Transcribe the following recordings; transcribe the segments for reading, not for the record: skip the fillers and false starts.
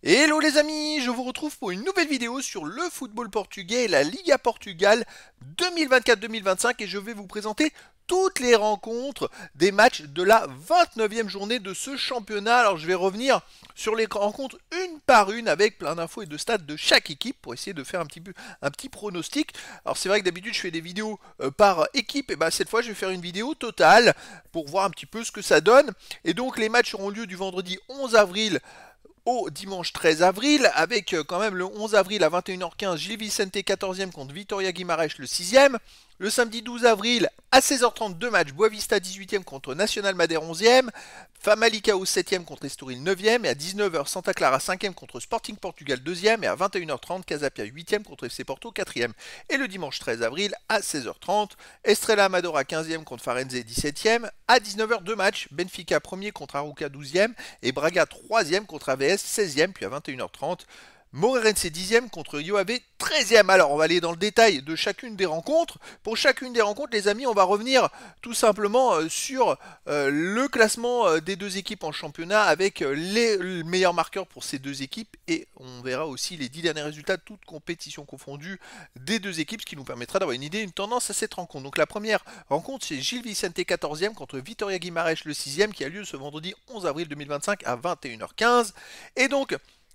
Hello les amis, je vous retrouve pour une nouvelle vidéo sur le football portugais et la Liga Portugal 2024-2025 et je vais vous présenter toutes les rencontres des matchs de la 29e journée de ce championnat. Alors je vais revenir sur les rencontres une par une avec plein d'infos et de stats de chaque équipe pour essayer de faire un petit pronostic. Alors c'est vrai que d'habitude je fais des vidéos par équipe, et cette fois je vais faire une vidéo totale pour voir un petit peu ce que ça donne. Et donc les matchs auront lieu du vendredi 11 avril au dimanche 13 avril, avec quand même le 11 avril à 21h15, Gil Vicente 14e contre Vitória Guimarães le 6e. Le samedi 12 avril à 16h30, deux matchs, Boavista 18e contre National Madère 11e, Famalicão 7e contre Estoril 9e, et à 19h Santa Clara 5e contre Sporting Portugal 2e, et à 21h30 Casapia 8e contre FC Porto 4e. Et le dimanche 13 avril à 16h30, Estrela Amadora 15e contre Farense 17e, à 19h deux matchs, Benfica 1er contre Arouca 12e, et Braga 3e contre AVS 16e, puis à 21h30, Moreirense 10e contre Rio Ave 13e. Alors on va aller dans le détail de chacune des rencontres. Pour chacune des rencontres, les amis, on va revenir tout simplement sur le classement des deux équipes en championnat avec les meilleurs marqueurs pour ces deux équipes, et on verra aussi les 10 derniers résultats, toutes compétitions confondues, des deux équipes, ce qui nous permettra d'avoir une idée, une tendance à cette rencontre. Donc la première rencontre, c'est Gil Vicente 14e contre Vitória Guimarães le 6e, qui a lieu ce vendredi 11 avril 2025 à 21h15. Et donc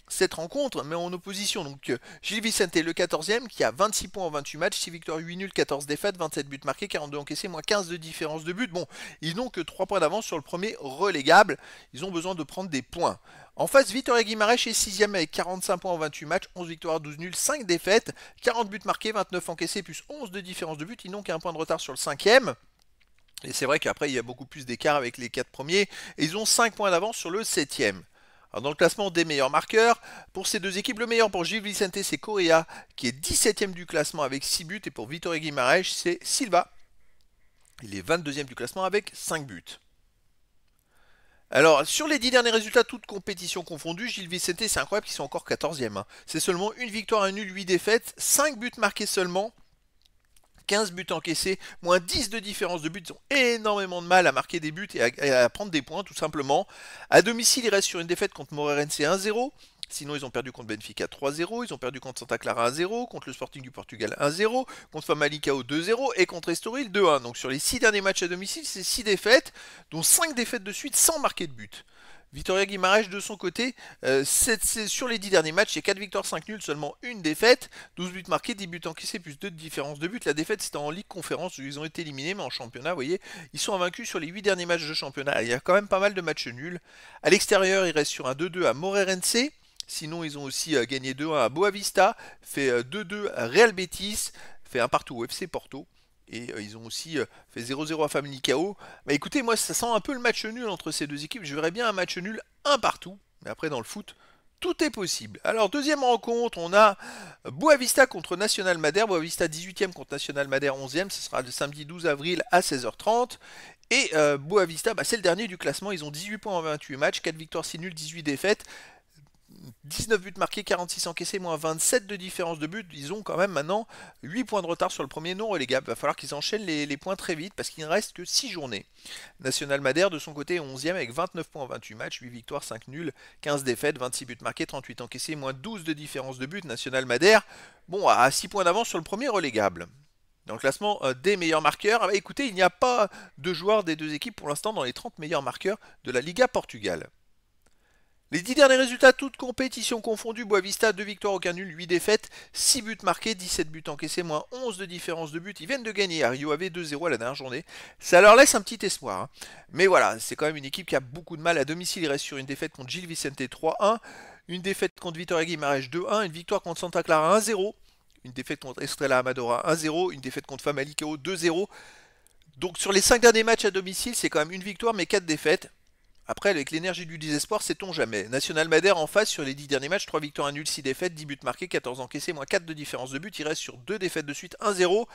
cette rencontre met en opposition donc Gil Vicente le 14e qui a 26 points en 28 matchs, 6 victoires, 8 nuls, 14 défaites, 27 buts marqués, 42 encaissés, moins 15 de différence de but. Bon, ils n'ont que 3 points d'avance sur le premier relégable, ils ont besoin de prendre des points. En face, Vitória Guimarães est 6e avec 45 points en 28 matchs, 11 victoires, 12 nuls, 5 défaites, 40 buts marqués, 29 encaissés, plus 11 de différence de but. Ils n'ont qu'un point de retard sur le 5e. Et c'est vrai qu'après, il y a beaucoup plus d'écart avec les 4 premiers. Et ils ont 5 points d'avance sur le 7e. Alors dans le classement des meilleurs marqueurs, pour ces deux équipes, le meilleur pour Gil Vicente, c'est Correa, qui est 17e du classement avec 6 buts. Et pour Vitória Guimarães, c'est Silva. Il est 22e du classement avec 5 buts. Alors, sur les 10 derniers résultats, toutes compétitions confondues, Gil Vicente, c'est incroyable qu'ils sont encore 14e. C'est seulement une victoire, un nul, 8 défaites, 5 buts marqués seulement. 15 buts encaissés, moins 10 de différence de buts. Ils ont énormément de mal à marquer des buts et à prendre des points, tout simplement. À domicile, ils restent sur une défaite contre Moreirense 1-0. Sinon, ils ont perdu contre Benfica 3-0, ils ont perdu contre Santa Clara 1-0, contre le Sporting du Portugal 1-0, contre Famalicão 2-0 et contre Estoril 2-1. Donc sur les 6 derniers matchs à domicile, c'est 6 défaites, dont 5 défaites de suite sans marquer de but. Vitória Guimarães de son côté, sur les 10 derniers matchs, c'est 4 victoires, 5 nuls, seulement une défaite, 12 buts marqués, 10 buts encaissés, plus 2 de différence de but. La défaite c'était en Ligue Conférence où ils ont été éliminés, mais en championnat, vous voyez, ils sont invaincus sur les 8 derniers matchs de championnat. Il y a quand même pas mal de matchs nuls. À l'extérieur, ils restent sur un 2-2 à Moreirense. Sinon, ils ont aussi gagné 2-1 à Boavista, fait 2-2 à Real Betis, fait un partout au FC Porto. Et ils ont aussi fait 0-0 à Famalicão. Bah écoutez, moi ça sent un peu le match nul entre ces deux équipes. Je verrais bien un match nul, un partout. Mais après dans le foot, tout est possible. Alors deuxième rencontre, on a Boavista contre National Madère. Boavista 18e contre National Madère 11e. Ce sera le samedi 12 avril à 16h30. Et Boavista, c'est le dernier du classement. Ils ont 18 points en 28 matchs, 4 victoires, 6 nuls, 18 défaites. 19 buts marqués, 46 encaissés, moins 27 de différence de but. Ils ont quand même maintenant 8 points de retard sur le premier non relégable. Il va falloir qu'ils enchaînent les points très vite parce qu'il ne reste que 6 journées. National Madère de son côté est 11e avec 29 points en 28 matchs, 8 victoires, 5 nuls, 15 défaites, 26 buts marqués, 38 encaissés, moins 12 de différence de but. National Madère, bon, à 6 points d'avance sur le premier relégable. Dans le classement des meilleurs marqueurs, écoutez, il n'y a pas de joueurs des deux équipes pour l'instant dans les 30 meilleurs marqueurs de la Liga Portugal. Les 10 derniers résultats, toutes compétitions confondues, Boavista, 2 victoires, aucun nul, 8 défaites, 6 buts marqués, 17 buts encaissés, moins 11 de différence de but. Ils viennent de gagner à Rio Ave 2-0 à la dernière journée. Ça leur laisse un petit espoir. Mais voilà, c'est quand même une équipe qui a beaucoup de mal à domicile. Il reste sur une défaite contre Gil Vicente 3-1, une défaite contre Vitória Guimarães 2-1, une victoire contre Santa Clara 1-0, une défaite contre Estrela Amadora 1-0, une défaite contre Famalicão 2-0. Donc sur les 5 derniers matchs à domicile, c'est quand même une victoire mais 4 défaites. Après, avec l'énergie du désespoir, sait-on jamais. National Madère en face sur les 10 derniers matchs, 3 victoires, 1 nul, 6 défaites, 10 buts marqués, 14 encaissés, moins 4 de différence de but. Il reste sur 2 défaites de suite, 1-0.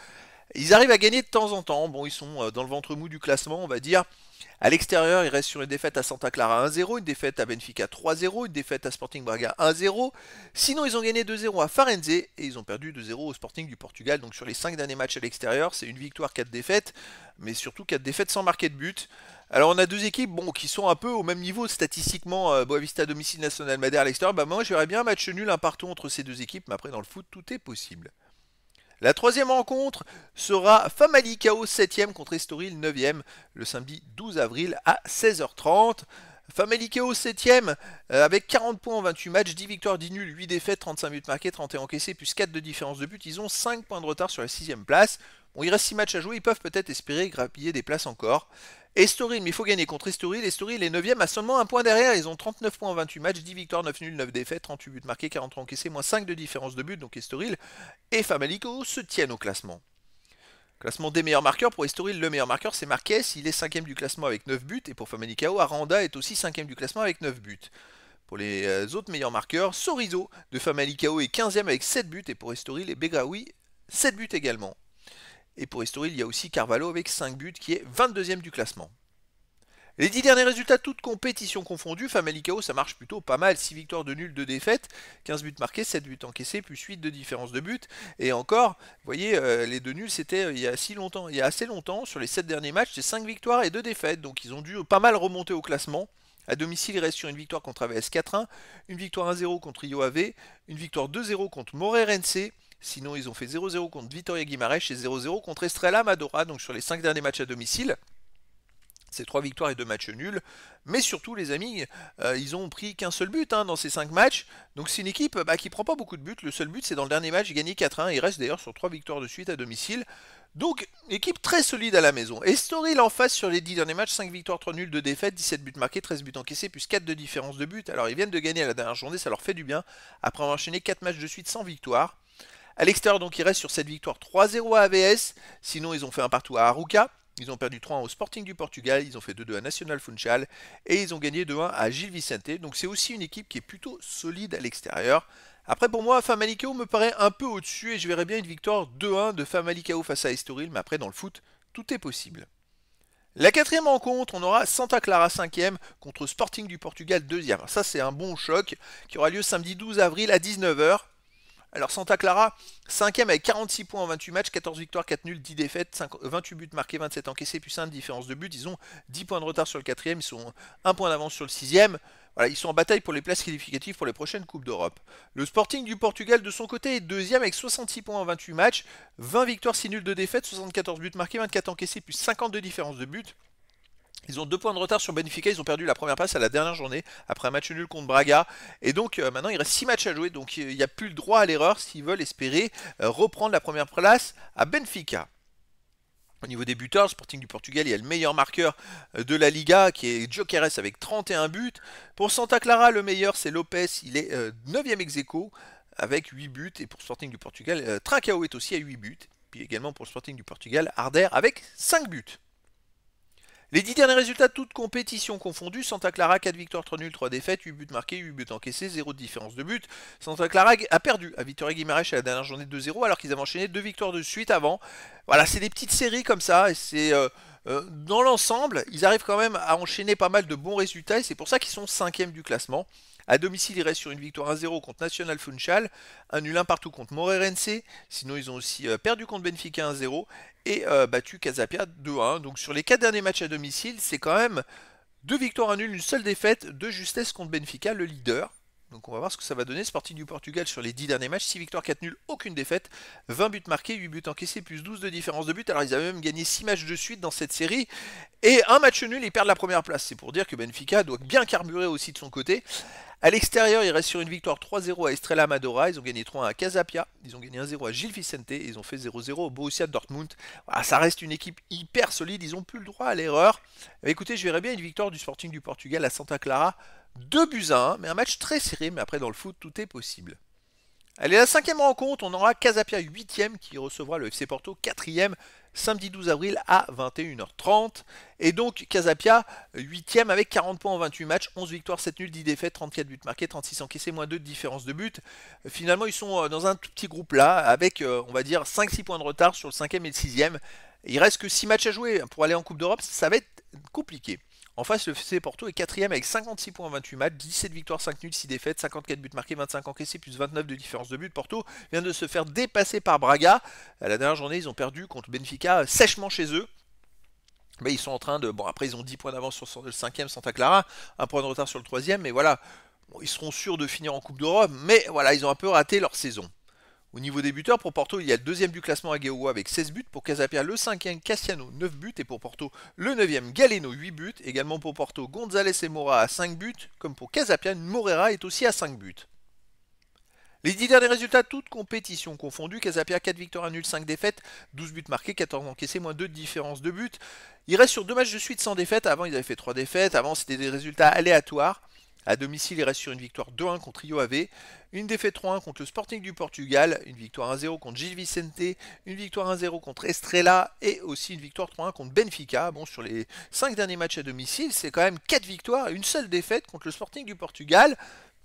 Ils arrivent à gagner de temps en temps. Bon, ils sont dans le ventre mou du classement, on va dire. À l'extérieur, ils restent sur une défaite à Santa Clara 1-0, une défaite à Benfica 3-0, une défaite à Sporting Braga 1-0. Sinon, ils ont gagné 2-0 à Farense et ils ont perdu 2-0 au Sporting du Portugal. Donc sur les 5 derniers matchs à l'extérieur, c'est une victoire, 4 défaites, mais surtout 4 défaites sans marquer de but. Alors on a deux équipes qui sont un peu au même niveau statistiquement, Boavista à domicile, National Madère à l'extérieur. Bah moi j'aurais bien un match nul, un partout entre ces deux équipes, mais après dans le foot tout est possible. La troisième rencontre sera Famalicão 7e contre Estoril 9e le samedi 12 avril à 16h30. Famalicão 7e avec 40 points en 28 matchs, 10 victoires, 10 nuls, 8 défaites, 35 buts marqués, 31 encaissés, plus 4 de différence de but. Ils ont 5 points de retard sur la 6e place. Bon, il reste 6 matchs à jouer, ils peuvent peut-être espérer grappiller des places encore. Estoril, mais il faut gagner contre Estoril. Estoril est 9e à seulement un point derrière. Ils ont 39 points en 28 matchs, 10 victoires, 9 nuls, 9 défaites, 38 buts marqués, 43 encaissés, moins 5 de différence de but. Donc Estoril et Famalicão se tiennent au classement. Classement des meilleurs marqueurs. Pour Estoril, le meilleur marqueur c'est Marquez. Il est 5e du classement avec 9 buts. Et pour Famalicão, Aranda est aussi 5e du classement avec 9 buts. Pour les autres meilleurs marqueurs, Sorizo de Famalicão est 15e avec 7 buts. Et pour Estoril et Begraoui, 7 buts également. Et pour Estoril, il y a aussi Carvalho avec 5 buts qui est 22e du classement. Les 10 derniers résultats, toutes compétitions confondues, Famalicão ça marche plutôt pas mal, 6 victoires de nuls, 2 défaites, 15 buts marqués, 7 buts encaissés, plus 8 de différence de but. Et encore, vous voyez, les 2 nuls c'était il y a assez longtemps, sur les 7 derniers matchs, c'est 5 victoires et 2 défaites, donc ils ont dû pas mal remonter au classement. À domicile, ils restent sur une victoire contre AVS 4-1, une victoire 1-0 contre Rio Ave, une victoire 2-0 contre Moreirense. Sinon, ils ont fait 0-0 contre Vitória Guimarães et 0-0 contre Estrela Amadora, donc sur les 5 derniers matchs à domicile. C'est 3 victoires et 2 matchs nuls. Mais surtout, les amis, ils ont pris qu'un seul but dans ces 5 matchs. Donc c'est une équipe qui prend pas beaucoup de buts. Le seul but, c'est dans le dernier match, ils gagné 4-1. Ils restent d'ailleurs sur 3 victoires de suite à domicile. Donc, équipe très solide à la maison. Estoril en face sur les 10 derniers matchs, 5 victoires, 3 nuls, 2 défaites, 17 buts marqués, 13 buts encaissés, plus 4 de différence de but. Alors, ils viennent de gagner à la dernière journée, ça leur fait du bien. Après avoir enchaîné 4 matchs de suite sans victoire. À l'extérieur, donc, ils restent sur cette victoire 3-0 à AVS. Sinon, ils ont fait un partout à Arouca. Ils ont perdu 3-1 au Sporting du Portugal, ils ont fait 2-2 à Nacional Funchal et ils ont gagné 2-1 à Gil Vicente. Donc c'est aussi une équipe qui est plutôt solide à l'extérieur. Après pour moi, Famalicão me paraît un peu au-dessus et je verrais bien une victoire 2-1 de Famalicão face à Estoril. Mais après dans le foot, tout est possible. La quatrième rencontre, on aura Santa Clara 5e contre Sporting du Portugal 2e. Ça c'est un bon choc qui aura lieu samedi 12 avril à 19h. Alors Santa Clara, 5e avec 46 points en 28 matchs, 14 victoires, 4 nuls, 10 défaites, 28 buts marqués, 27 encaissés, plus 1 de différence de but. Ils ont 10 points de retard sur le 4e, ils sont 1 point d'avance sur le 6e. Voilà, ils sont en bataille pour les places qualificatives pour les prochaines Coupes d'Europe. Le Sporting du Portugal de son côté est 2e avec 66 points en 28 matchs, 20 victoires, 6 nuls, 2 défaites, 74 buts marqués, 24 encaissés, plus 52 différences de but. Ils ont 2 points de retard sur Benfica, ils ont perdu la première place à la dernière journée après un match nul contre Braga. Et donc maintenant il reste 6 matchs à jouer, donc il n'y a plus le droit à l'erreur s'ils veulent espérer reprendre la première place à Benfica. Au niveau des buteurs, le Sporting du Portugal, il y a le meilleur marqueur de la Liga qui est Gyökeres avec 31 buts. Pour Santa Clara, le meilleur c'est Lopez, il est 9e ex-aequo avec 8 buts. Et pour Sporting du Portugal, Trincao est aussi à 8 buts. Puis également pour le Sporting du Portugal, Arder avec 5 buts. Les 10 derniers résultats, toutes compétitions confondues, Santa Clara, 4 victoires, 3 nuls, 3 défaites, 8 buts marqués, 8 buts encaissés, 0 de différence de but. Santa Clara a perdu à Vitória Guimarães à la dernière journée 2-0 alors qu'ils avaient enchaîné 2 victoires de suite avant. Voilà, c'est des petites séries comme ça et c'est... dans l'ensemble, ils arrivent quand même à enchaîner pas mal de bons résultats et c'est pour ça qu'ils sont 5e du classement. À domicile, ils restent sur une victoire 1-0 contre Nacional Funchal, un nul 1 partout contre Moreirense. Sinon, ils ont aussi perdu contre Benfica 1-0 et battu Casapia 2-1. Donc sur les 4 derniers matchs à domicile, c'est quand même 2 victoires, 1 nul, une seule défaite de justesse contre Benfica, le leader. Donc on va voir ce que ça va donner. Sporting du Portugal sur les 10 derniers matchs, 6 victoires, 4 nuls, aucune défaite, 20 buts marqués, 8 buts encaissés, plus 12 de différence de but. Alors ils avaient même gagné 6 matchs de suite dans cette série. Et un match nul, ils perdent la première place. C'est pour dire que Benfica doit bien carburer aussi de son côté. À l'extérieur, ils restent sur une victoire 3-0 à Estrela Amadora. Ils ont gagné 3-1 à Casapia. Ils ont gagné 1-0 à Gil Vicente. Et ils ont fait 0-0 au Borussia Dortmund. Voilà, ça reste une équipe hyper solide. Ils n'ont plus le droit à l'erreur. Écoutez, je verrais bien une victoire du Sporting du Portugal à Santa Clara. 2 buts à 1. Mais un match très serré. Mais après, dans le foot, tout est possible. Allez, la cinquième rencontre, on aura Casapia 8e qui recevra le FC Porto 4e samedi 12 avril à 21h30. Et donc Casapia 8e avec 40 points en 28 matchs, 11 victoires, 7 nuls, 10 défaites, 34 buts marqués, 36 encaissés, moins 2 de différence de but. Finalement, ils sont dans un tout petit groupe là, avec on va dire 5-6 points de retard sur le 5e et le 6e. Il reste que 6 matchs à jouer pour aller en Coupe d'Europe, ça va être compliqué. En face, le FC Porto est 4ème avec 56 points en 28 matchs, 17 victoires, 5 nuls, 6 défaites, 54 buts marqués, 25 encaissés, plus 29 de différence de but. Porto vient de se faire dépasser par Braga. À la dernière journée, ils ont perdu contre Benfica sèchement chez eux. Mais ils sont en train de... Bon, après, ils ont 10 points d'avance sur le 5ème Santa Clara, un point de retard sur le 3ème, mais voilà, bon, ils seront sûrs de finir en Coupe d'Europe, mais voilà, ils ont un peu raté leur saison. Au niveau des buteurs, pour Porto, il y a le deuxième du classement Agueoua avec 16 buts. Pour Casapia, le 5e Cassiano, 9 buts. Et pour Porto, le 9e Galeno, 8 buts. Également pour Porto, González et Mora à 5 buts. Comme pour Casapia, Morera est aussi à 5 buts. Les 10 derniers résultats, toutes compétitions confondues. Casapia, 4 victoires, 1 nul, 5 défaites, 12 buts marqués, 14 encaissés, moins 2 de différence de but. Il reste sur 2 matchs de suite sans défaite. Avant, ils avaient fait 3 défaites. Avant, c'était des résultats aléatoires. À domicile, il reste sur une victoire 2-1 contre Rio Ave, une défaite 3-1 contre le Sporting du Portugal, une victoire 1-0 contre Gil Vicente, une victoire 1-0 contre Estrela et aussi une victoire 3-1 contre Benfica. Bon, sur les 5 derniers matchs à domicile, c'est quand même 4 victoires et une seule défaite contre le Sporting du Portugal.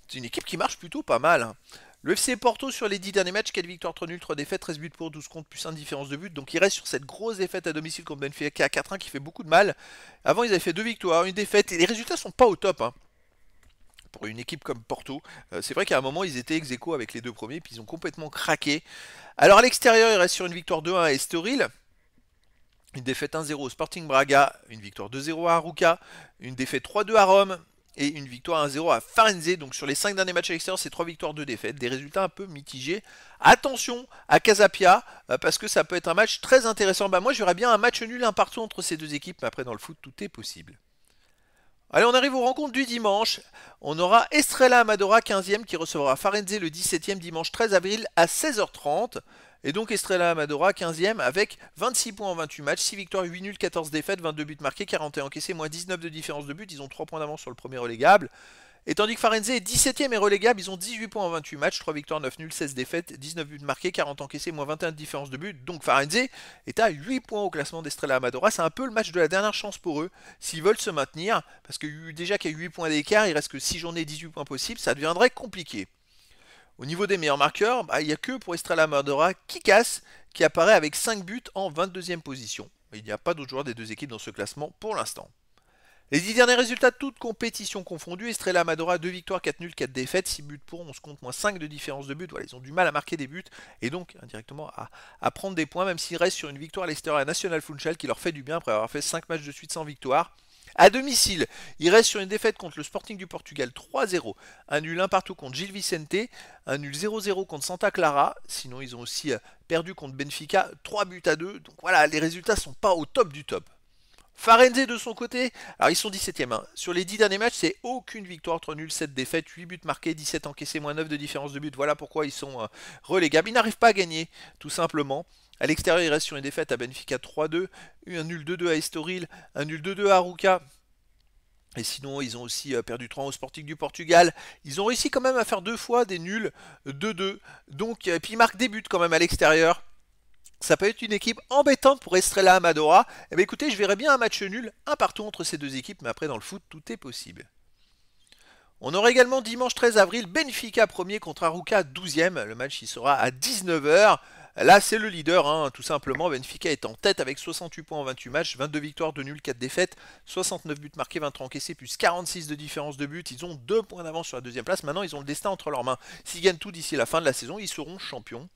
C'est une équipe qui marche plutôt pas mal. Le FC Porto sur les 10 derniers matchs, 4 victoires, 3 nuls, 3 défaites, 13 buts pour, 12 contre, plus 1 différence de but. Donc il reste sur cette grosse défaite à domicile contre Benfica à 4-1 qui fait beaucoup de mal. Avant ils avaient fait 2 victoires, une défaite et les résultats sont pas au top. Pour une équipe comme Porto. C'est vrai qu'à un moment, ils étaient ex-aequo avec les deux premiers, puis ils ont complètement craqué. Alors à l'extérieur, il reste sur une victoire 2-1 à Estoril, une défaite 1-0 au Sporting Braga, une victoire 2-0 à Arouca, une défaite 3-2 à Rome, et une victoire 1-0 à Farenze. Donc sur les 5 derniers matchs à l'extérieur, c'est 3 victoires, 2 défaites. Des résultats un peu mitigés. Attention à Casapia, parce que ça peut être un match très intéressant. Moi, j'aurais bien un match nul, un partout entre ces deux équipes, mais après, dans le foot, tout est possible. Allez, on arrive aux rencontres du dimanche. On aura Estrella Amadora 15e qui recevra Farenze le 17e dimanche 13 avril à 16h30. Et donc Estrella Amadora 15e avec 26 points en 28 matchs, 6 victoires, 8 nuls, 14 défaites, 22 buts marqués, 41 encaissés, moins 19 de différence de but. Ils ont 3 points d'avance sur le premier relégable. Et tandis que Farenze est 17ème et relégable, ils ont 18 points en 28 matchs, 3 victoires, 9 nuls, 16 défaites, 19 buts marqués, 40 encaissés, moins 21 de différence de but. Donc Farenze est à 8 points au classement d'Estrella Amadora. C'est un peu le match de la dernière chance pour eux, s'ils veulent se maintenir, parce que déjà qu'il y a 8 points d'écart, il reste que 6 journées, 18 points possibles, ça deviendrait compliqué. Au niveau des meilleurs marqueurs, il n'y a que pour Estrella Amadora Kikas qui apparaît avec 5 buts en 22e position. Il n'y a pas d'autres joueurs des deux équipes dans ce classement pour l'instant. Les 10 derniers résultats, toutes compétitions confondues. Estrella Amadora, 2 victoires, 4 nuls, 4 défaites, 6 buts pour, 11 contre, moins 5 de différence de but. Voilà, ils ont du mal à marquer des buts et donc indirectement à prendre des points, même s'ils restent sur une victoire à l'extérieur à National Funchal qui leur fait du bien après avoir fait 5 matchs de suite sans victoire. À domicile, ils restent sur une défaite contre le Sporting du Portugal 3-0, un nul 1 partout contre Gil Vicente, un nul 0-0 contre Santa Clara, sinon ils ont aussi perdu contre Benfica 3 buts à 2. Donc voilà, les résultats sont pas au top du top. Farenze de son côté, alors ils sont 17ème. Sur les 10 derniers matchs, c'est aucune victoire, 3 nuls, 7 défaites, 8 buts marqués, 17 encaissés, moins 9 de différence de but. Voilà pourquoi ils sont relégables. Ils n'arrivent pas à gagner, tout simplement. À l'extérieur, ils restent sur une défaite à Benfica 3-2, un nul 2-2 à Estoril, un nul 2-2 à Arouca. Et sinon, ils ont aussi perdu 3 au Sporting du Portugal. Ils ont réussi quand même à faire 2 fois des nuls 2-2. Donc, puis ils marquent des buts quand même à l'extérieur. Ça peut être une équipe embêtante pour Estrella Amadora. Eh bien écoutez, je verrais bien un match nul, un partout entre ces deux équipes, mais après dans le foot, tout est possible. On aura également dimanche 13 avril, Benfica premier contre Arouca 12e. Le match il sera à 19h. Là, c'est le leader, tout simplement. Benfica est en tête avec 68 points en 28 matchs, 22 victoires, 2 nuls, 4 défaites, 69 buts marqués, 23 encaissés, plus 46 de différence de but. Ils ont 2 points d'avance sur la deuxième place. Maintenant, ils ont le destin entre leurs mains. S'ils gagnent tout d'ici la fin de la saison, ils seront champions.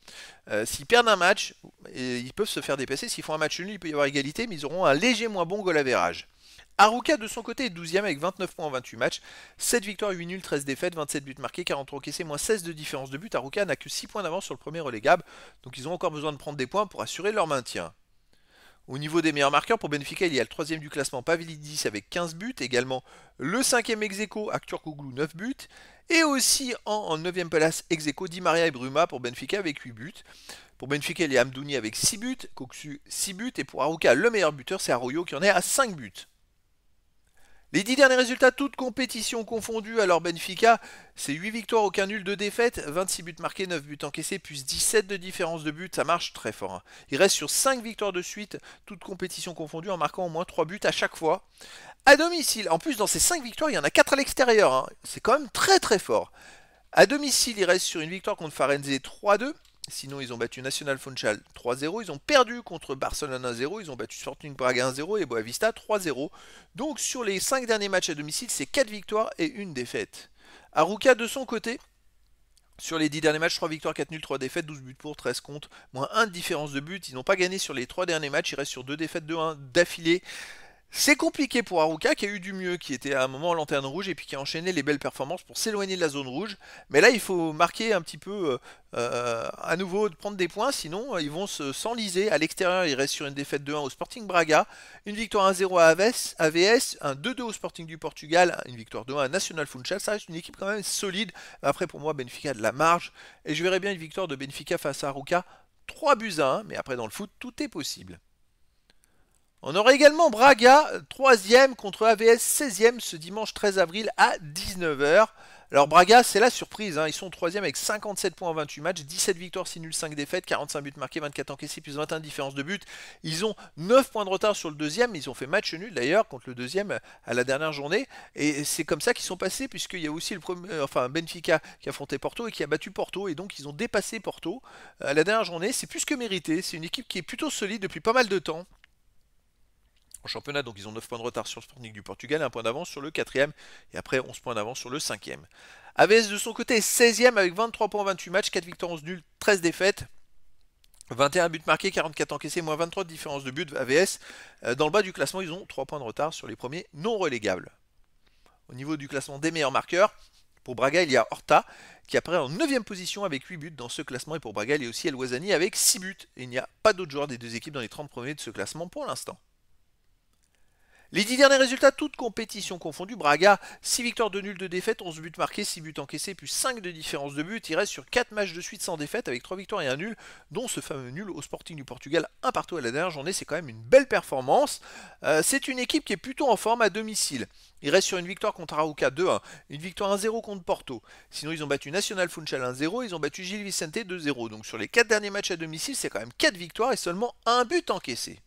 S'ils perdent un match, ils peuvent se faire dépasser. S'ils font un match nul, il peut y avoir égalité, mais ils auront un léger moins bon goal average. Arouca de son côté est 12ème avec 29 points en 28 matchs, 7 victoires, 8 nuls, 13 défaites, 27 buts marqués, 40 encaissés, moins 16 de différence de but. Arouca n'a que 6 points d'avance sur le premier relégable, donc ils ont encore besoin de prendre des points pour assurer leur maintien. Au niveau des meilleurs marqueurs, pour Benfica, il y a le 3ème du classement Pavlidis avec 15 buts, également le 5ème ex-aequo Arthur Kouglou 9 buts, et aussi en 9ème place ex-aequo Di Maria et Bruma pour Benfica avec 8 buts. Pour Benfica, il y a Amdouni avec 6 buts, Koksu 6 buts, et pour Arouca, le meilleur buteur, c'est Arroyo qui en est à 5 buts. Les 10 derniers résultats, toutes compétitions confondues. Alors Benfica, c'est 8 victoires, aucun nul, 2 défaites, 26 buts marqués, 9 buts encaissés, plus 17 de différence de but. Ça marche très fort, hein. Il reste sur 5 victoires de suite, toutes compétitions confondues, en marquant au moins 3 buts à chaque fois. À domicile, en plus dans ces 5 victoires, il y en a 4 à l'extérieur, hein. C'est quand même très très fort. À domicile, il reste sur une victoire contre Farenze 3-2. Sinon, ils ont battu National Funchal 3-0. Ils ont perdu contre Barcelone 1-0. Ils ont battu Sporting Braga 1-0 et Boavista 3-0. Donc, sur les 5 derniers matchs à domicile, c'est 4 victoires et 1 défaite. Arouca, de son côté, sur les 10 derniers matchs, 3 victoires, 4 nuls, 3 défaites, 12 buts pour, 13 contre, moins 1 de différence de but. Ils n'ont pas gagné sur les 3 derniers matchs. Ils restent sur 2 défaites, 2-1 d'affilée. C'est compliqué pour Arouca qui a eu du mieux, qui était à un moment en lanterne rouge et puis qui a enchaîné les belles performances pour s'éloigner de la zone rouge. Mais là, il faut marquer un petit peu à nouveau, de prendre des points, sinon ils vont s'enliser. À l'extérieur, il reste sur une défaite 2-1 au Sporting Braga, une victoire 1-0 à AVS, un 2-2 au Sporting du Portugal, une victoire 2-1 à National Funchal. Ça reste une équipe quand même solide. Après, pour moi, Benfica a de la marge et je verrais bien une victoire de Benfica face à Arouca, 3 buts à 1. Mais après, dans le foot, tout est possible. On aura également Braga, 3e contre AVS 16e ce dimanche 13 avril à 19h. Alors Braga, c'est la surprise, hein. Ils sont 3e avec 57 points en 28 matchs, 17 victoires, 6 nuls, 5 défaites, 45 buts marqués, 24 encaissés, plus 21 différences de but. Ils ont 9 points de retard sur le deuxième, ils ont fait match nul d'ailleurs contre le deuxième à la dernière journée. Et c'est comme ça qu'ils sont passés, puisqu'il y a aussi le premier, Benfica qui a affronté Porto et qui a battu Porto, et donc ils ont dépassé Porto à la dernière journée. C'est plus que mérité, c'est une équipe qui est plutôt solide depuis pas mal de temps. En championnat, donc ils ont 9 points de retard sur le Sporting du Portugal, 1 point d'avance sur le 4e, et après 11 points d'avance sur le 5e. AVS de son côté est 16e avec 23 points en 28 matchs, 4 victoires, 11 nuls, 13 défaites. 21 buts marqués, 44 encaissés, moins 23 de différence de but. AVS, dans le bas du classement, ils ont 3 points de retard sur les premiers non relégables. Au niveau du classement des meilleurs marqueurs, pour Braga, il y a Horta qui apparaît en 9e position avec 8 buts dans ce classement. Et pour Braga, il y a aussi El Ouazani avec 6 buts. Et il n'y a pas d'autres joueurs des deux équipes dans les 30 premiers de ce classement pour l'instant. Les 10 derniers résultats, toutes compétitions confondues. Braga, 6 victoires, 2 nuls, 2 défaites, 11 buts marqués, 6 buts encaissés, plus 5 de différence de but. Il reste sur 4 matchs de suite sans défaite avec 3 victoires et 1 nul, dont ce fameux nul au Sporting du Portugal, un partout à la dernière journée. C'est quand même une belle performance. C'est une équipe qui est plutôt en forme à domicile. Il reste sur une victoire contre Arouca 2-1, une victoire 1-0 contre Porto. Sinon, ils ont battu National Funchal 1-0, ils ont battu Gil Vicente 2-0. Donc sur les 4 derniers matchs à domicile, c'est quand même 4 victoires et seulement 1 but encaissé.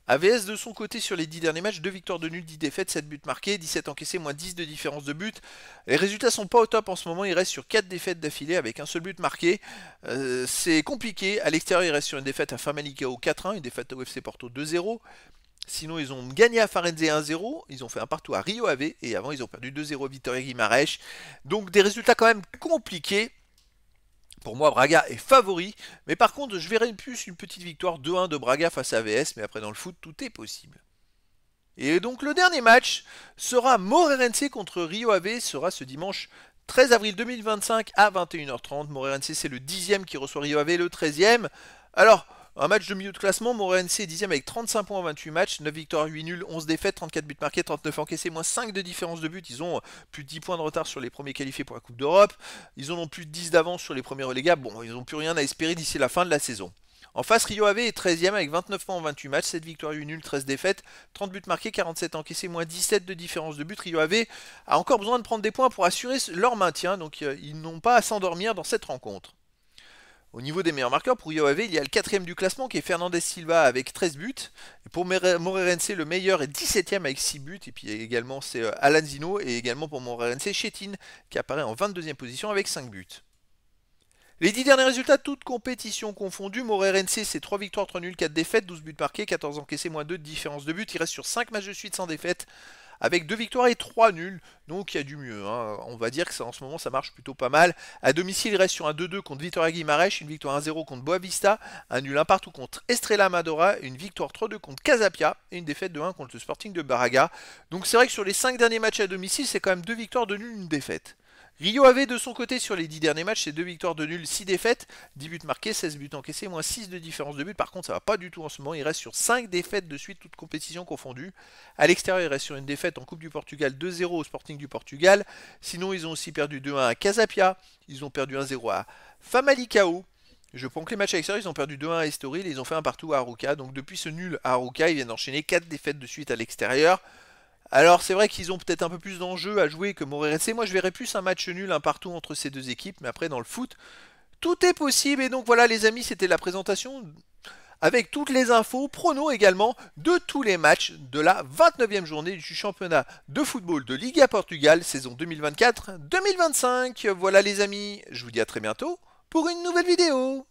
AVS de son côté sur les 10 derniers matchs, 2 victoires de nul, 10 défaites, 7 buts marqués, 17 encaissés, moins 10 de différence de but. Les résultats sont pas au top en ce moment, il reste sur 4 défaites d'affilée avec un seul but marqué. C'est compliqué, à l'extérieur il reste sur une défaite à Famalicão 4-1, une défaite à UFC Porto 2-0. Sinon ils ont gagné à Farenze 1-0, ils ont fait un partout à Rio Ave et avant ils ont perdu 2-0 à Vitória Guimarães. Donc des résultats quand même compliqués. Pour moi, Braga est favori. Mais par contre, je verrais plus une petite victoire 2-1 de Braga face à AVS. Mais après, dans le foot, tout est possible. Et donc, le dernier match sera Moreirense contre Rio Ave. Sera ce dimanche 13 avril 2025 à 21h30. Moreirense, c'est le 10e qui reçoit Rio Ave, le 13e. Alors, un match de milieu de classement, Moreirense est 10e avec 35 points en 28 matchs, 9 victoires, 8 nuls, 11 défaites, 34 buts marqués, 39 encaissés, moins 5 de différence de but. Ils ont plus de 10 points de retard sur les premiers qualifiés pour la Coupe d'Europe. Ils en ont plus de 10 d'avance sur les premiers relégables. Bon, ils n'ont plus rien à espérer d'ici la fin de la saison. En face, Rio Ave est 13e avec 29 points en 28 matchs, 7 victoires, 8 nuls, 13 défaites, 30 buts marqués, 47 encaissés, moins 17 de différence de but. Rio Ave a encore besoin de prendre des points pour assurer leur maintien, donc ils n'ont pas à s'endormir dans cette rencontre. Au niveau des meilleurs marqueurs, pour Rio Ave, il y a le 4e du classement qui est Fernandez Silva avec 13 buts. Et pour Moreirense, le meilleur est 17e avec 6 buts. Et puis également c'est Alan Zino. Et également pour Moreirense, Chetin qui apparaît en 22e position avec 5 buts. Les 10 derniers résultats, toutes compétitions confondues. Moreirense, c'est 3 victoires, 3 nuls, 4 défaites, 12 buts marqués, 14 encaissés, moins 2 de différence de but. Il reste sur 5 matchs de suite sans défaite, avec 2 victoires et 3 nuls. Donc il y a du mieux, hein. On va dire que ça, en ce moment ça marche plutôt pas mal. À domicile, il reste sur un 2-2 contre Vitória Guimarães, une victoire 1-0 contre Boavista, un nul 1 partout contre Estrela Amadora, une victoire 3-2 contre Casapia et une défaite de 1 contre le Sporting de Braga. Donc c'est vrai que sur les 5 derniers matchs à domicile, c'est quand même 2 victoires, 2 nuls, une défaite. Rio Ave de son côté sur les 10 derniers matchs, c'est 2 victoires, 2 nuls, 6 défaites, 10 buts marqués, 16 buts encaissés, moins 6 de différence de but. Par contre, ça va pas du tout en ce moment, il reste sur 5 défaites de suite, toutes compétitions confondues. À l'extérieur, il reste sur une défaite en Coupe du Portugal 2-0 au Sporting du Portugal. Sinon, ils ont aussi perdu 2-1 à Casapia, ils ont perdu 1-0 à Famalicão. Je prends que les matchs à l'extérieur, ils ont perdu 2-1 à Estoril et ils ont fait un partout à Arouca. Donc depuis ce nul à Arouca, ils viennent d'enchaîner 4 défaites de suite à l'extérieur. Alors c'est vrai qu'ils ont peut-être un peu plus d'enjeux à jouer que Moreirense. Moi je verrais plus un match nul, un partout entre ces deux équipes. Mais après dans le foot, tout est possible. Et donc voilà les amis, c'était la présentation avec toutes les infos, pronos également, de tous les matchs de la 29e journée du championnat de football de Liga Portugal, saison 2024-2025. Voilà les amis, je vous dis à très bientôt pour une nouvelle vidéo.